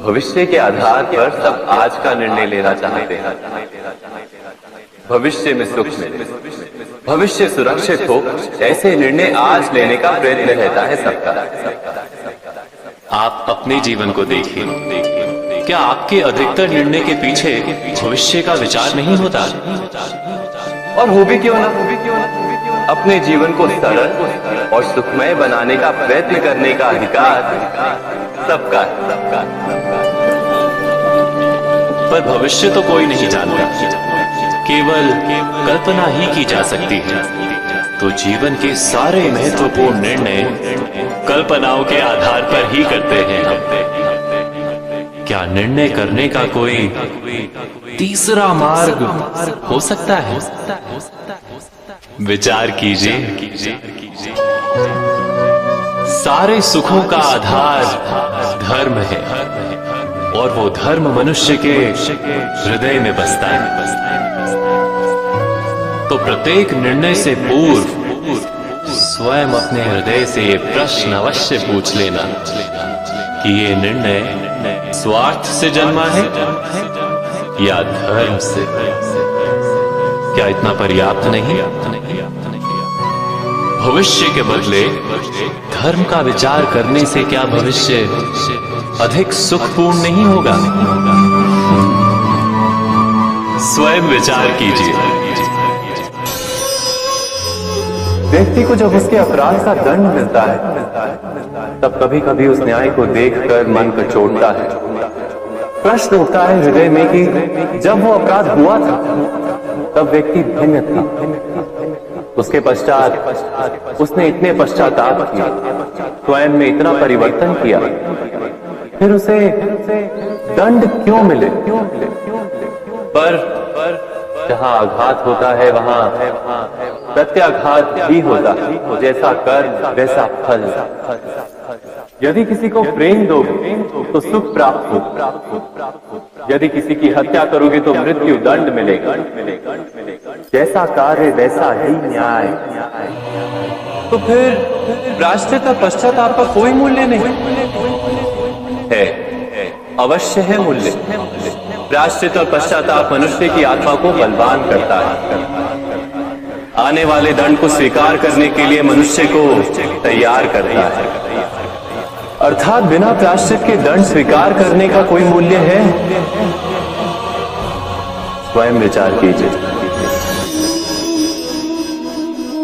भविष्य के आधार पर सब आज का निर्णय लेना चाहते हैं। भविष्य में सुख मिले, भविष्य सुरक्षित हो, ऐसे निर्णय आज लेने का प्रयत्न रहता है सबका। आप अपने जीवन को देखिए, क्या आपके अधिकतर निर्णय के पीछे भविष्य का विचार नहीं होता? और हो भी क्यों ना, अपने जीवन को सरल और सुखमय बनाने का प्रयत्न करने का अधिकार सबका। पर भविष्य तो कोई नहीं जानता, केवल कल्पना ही की जा सकती है। तो जीवन के सारे महत्वपूर्ण निर्णय कल्पनाओं के आधार पर ही करते हैं। क्या निर्णय करने का कोई तीसरा मार्ग हो सकता है? विचार कीजिए। सारे सुखों का आधार धर्म है, और वो धर्म मनुष्य के हृदय में बसता है। तो प्रत्येक निर्णय से पूर्व स्वयं अपने हृदय से ये प्रश्न अवश्य पूछ लेना कि ये निर्णय स्वार्थ से जन्मा है या धर्म से? क्या इतना पर्याप्त नहीं? भविष्य के बदले धर्म का विचार करने से क्या भविष्य अधिक सुखपूर्ण नहीं होगा? स्वयं विचार कीजिए। व्यक्ति को जब उसके अपराध का दंड मिलता है, तब कभी कभी उस न्याय को देखकर मन कचोटता है। प्रश्न उठता है हृदय में कि जब वो अपराध हुआ था तब व्यक्ति भिन्न था। उसके पश्चात उसने इतने पश्चाताप किए, स्वयं में इतना परिवर्तन किया, फिर उसे दंड क्यों मिले? पर जहां आघात होता है वहां प्रत्याघात भी होता है। जैसा कर्म वैसा फल। यदि किसी को प्रेम दोगे तो सुख प्राप्त हो, यदि किसी की हत्या करोगे तो मृत्यु दंड मिलेगा। जैसा कार्य वैसा ही न्याय। तो फिर प्रायश्चित और पश्चाताप का कोई मूल्य नहीं है? अवश्य है मूल्य। प्रायश्चित और पश्चाताप मनुष्य की आत्मा को बलवान करता है। आने वाले दंड को स्वीकार करने के लिए मनुष्य को तैयार करता है। अर्थात बिना प्रायश्चित के दंड स्वीकार करने का कोई मूल्य है? स्वयं विचार कीजिए।